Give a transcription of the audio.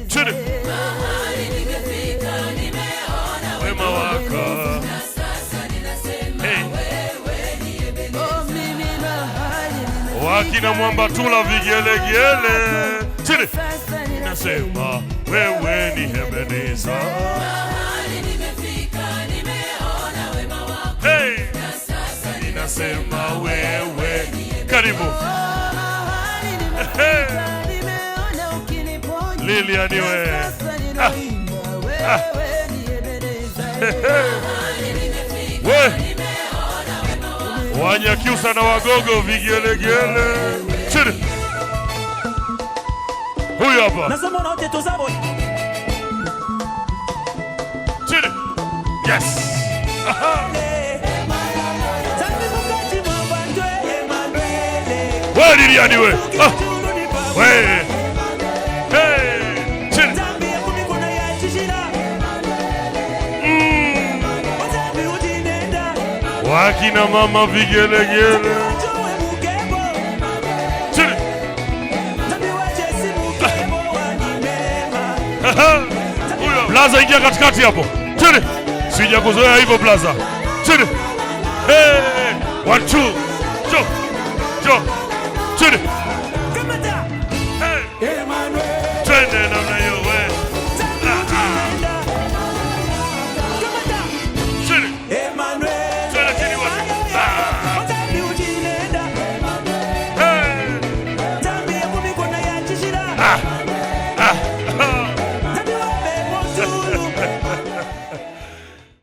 Chini. Wema wako. Wakina Mwamba Tula vigelegele. Chini. Nasema wewe ni Ebeneza. Hey. Nasema wewe. Karibu. Hey. Lilian we. We. Wanyakyusa na Wagogo vigelegele. Chini. Huyu hapa. Chini. Yes. Aha. We Lilian we. We. Hey. Chini. Wakina mama vigelegele. Chini. Blaza ingia katikati hapo. Chini. Sija kuzoea hivyo Blaza. Chini. Hey. 1 2. Jo. Jo.